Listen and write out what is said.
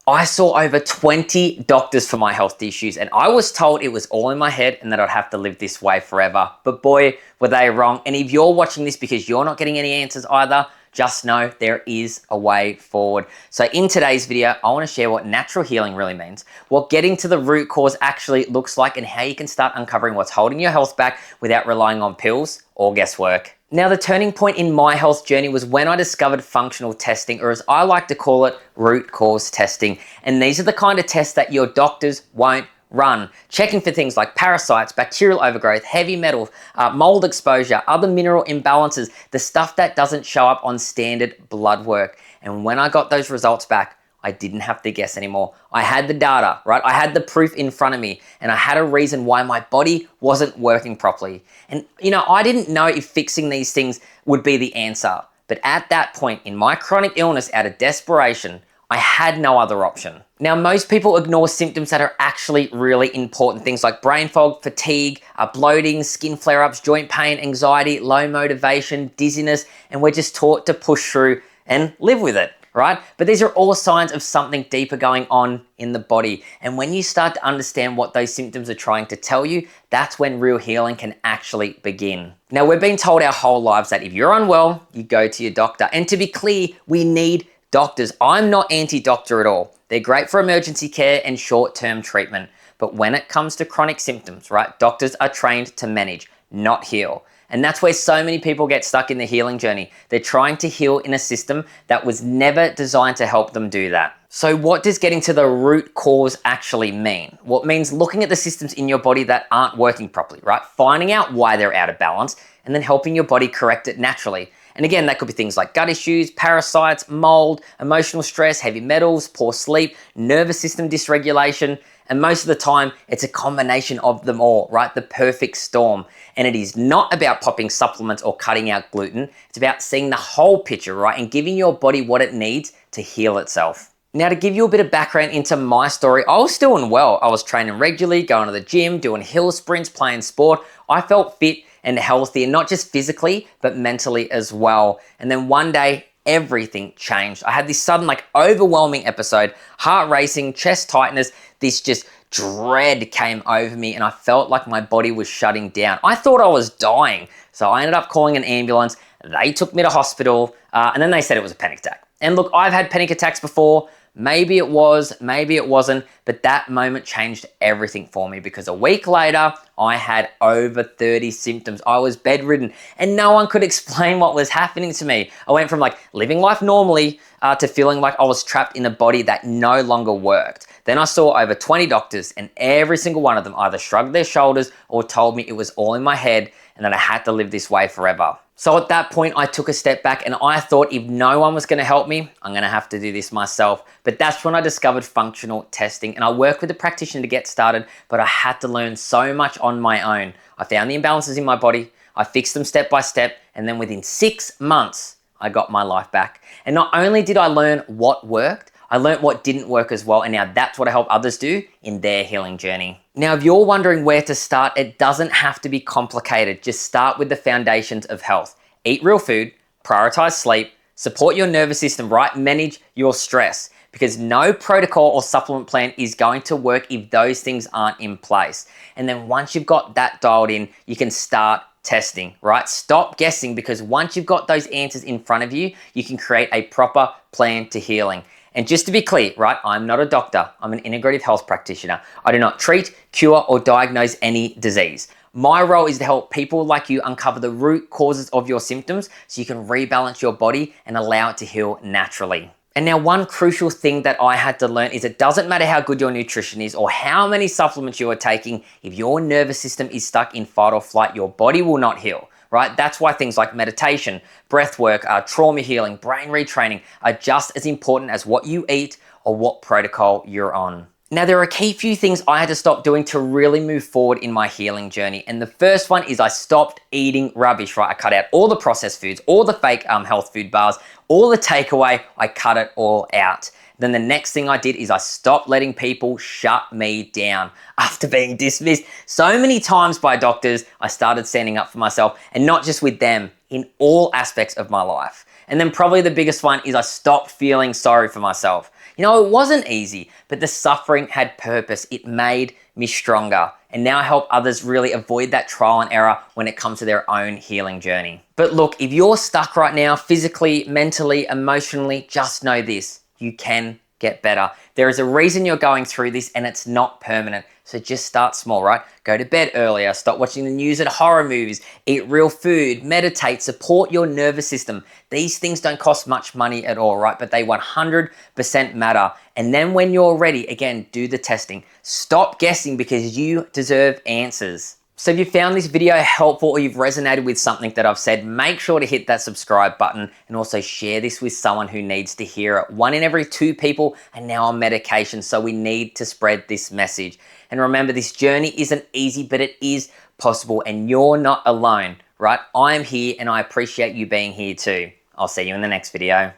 I saw over 20 doctors for my health issues, and I was told it was all in my head and that I'd have to live this way forever. But boy, were they wrong. And if you're watching this because you're not getting any answers either, just know there is a way forward. So in today's video, I want to share what natural healing really means, what getting to the root cause actually looks like, and how you can start uncovering what's holding your health back without relying on pills or guesswork. Now, the turning point in my health journey was when I discovered functional testing, or as I like to call it, root cause testing. And these are the kind of tests that your doctors won't run, checking for things like parasites, bacterial overgrowth, heavy metals, mold exposure, other mineral imbalances, the stuff that doesn't show up on standard blood work. And when I got those results back, I didn't have to guess anymore. I had the data, right? I had the proof in front of me, and I had a reason why my body wasn't working properly. And I didn't know if fixing these things would be the answer. But at that point in my chronic illness, out of desperation, I had no other option. Now, most people ignore symptoms that are actually really important. Things like brain fog, fatigue, bloating, skin flare-ups, joint pain, anxiety, low motivation, dizziness, and we're just taught to push through and live with it, right? But these are all signs of something deeper going on in the body. And when you start to understand what those symptoms are trying to tell you, that's when real healing can actually begin. Now, we've been told our whole lives that if you're unwell, you go to your doctor. And to be clear, we need doctors. I'm not anti-doctor at all. They're great for emergency care and short-term treatment. But when it comes to chronic symptoms, right, doctors are trained to manage, not heal. And that's where so many people get stuck in the healing journey. They're trying to heal in a system that was never designed to help them do that. So what does getting to the root cause actually mean? Well, it means looking at the systems in your body that aren't working properly, right? Finding out why they're out of balance and then helping your body correct it naturally. And again, that could be things like gut issues, parasites, mold, emotional stress, heavy metals, poor sleep, nervous system dysregulation. And most of the time, it's a combination of them all, right? The perfect storm. And it is not about popping supplements or cutting out gluten. It's about seeing the whole picture, right? And giving your body what it needs to heal itself. Now, to give you a bit of background into my story, I was still well. I was training regularly, going to the gym, doing hill sprints, playing sport. I felt fit and healthy, and not just physically, but mentally as well. And then one day, everything changed. I had this sudden, overwhelming episode, heart racing, chest tightness, this just dread came over me, and I felt like my body was shutting down. I thought I was dying. So I ended up calling an ambulance. They took me to hospital, and then they said it was a panic attack. And look, I've had panic attacks before. Maybe it was, maybe it wasn't, but that moment changed everything for me, because a week later, I had over 30 symptoms. I was bedridden and no one could explain what was happening to me. I went from living life normally to feeling like I was trapped in a body that no longer worked. Then I saw over 20 doctors, and every single one of them either shrugged their shoulders or told me it was all in my head and that I had to live this way forever. So at that point, I took a step back, and I thought if no one was going to help me, I'm going to have to do this myself. But that's when I discovered functional testing, and I worked with a practitioner to get started, but I had to learn so much on my own. I found the imbalances in my body, I fixed them step by step, and then within 6 months, I got my life back. And not only did I learn what worked, I learned what didn't work as well, and now that's what I help others do in their healing journey. Now, if you're wondering where to start, it doesn't have to be complicated. Just start with the foundations of health. Eat real food, prioritize sleep, support your nervous system, right? Manage your stress, because no protocol or supplement plan is going to work if those things aren't in place. And then once you've got that dialed in, you can start testing, right? Stop guessing, because once you've got those answers in front of you, you can create a proper plan to healing. And just to be clear, right, I'm not a doctor. I'm an integrative health practitioner. I do not treat, cure, or diagnose any disease. My role is to help people like you uncover the root causes of your symptoms so you can rebalance your body and allow it to heal naturally. And now, one crucial thing that I had to learn is it doesn't matter how good your nutrition is or how many supplements you are taking, if your nervous system is stuck in fight or flight, your body will not heal. Right? That's why things like meditation, breath work, trauma healing, brain retraining are just as important as what you eat or what protocol you're on. Now, there are a key few things I had to stop doing to really move forward in my healing journey. And the first one is I stopped eating rubbish, right? I cut out all the processed foods, all the fake health food bars, all the takeaway, I cut it all out. Then the next thing I did is I stopped letting people shut me down. After being dismissed so many times by doctors, I started standing up for myself, and not just with them, in all aspects of my life. And then probably the biggest one is I stopped feeling sorry for myself. It wasn't easy, but the suffering had purpose. It made me stronger. And now I help others really avoid that trial and error when it comes to their own healing journey. But look, if you're stuck right now, physically, mentally, emotionally, just know this: you can get better. There is a reason you're going through this, and it's not permanent. So just start small, right? Go to bed earlier, stop watching the news and horror movies, eat real food, meditate, support your nervous system. These things don't cost much money at all, right? But they 100% matter. And then when you're ready, again, do the testing. Stop guessing, because you deserve answers. So if you found this video helpful or you've resonated with something that I've said, make sure to hit that subscribe button and also share this with someone who needs to hear it. 1 in every 2 people are now on medication, so we need to spread this message. And remember, this journey isn't easy, but it is possible, and you're not alone, right? I am here and I appreciate you being here too. I'll see you in the next video.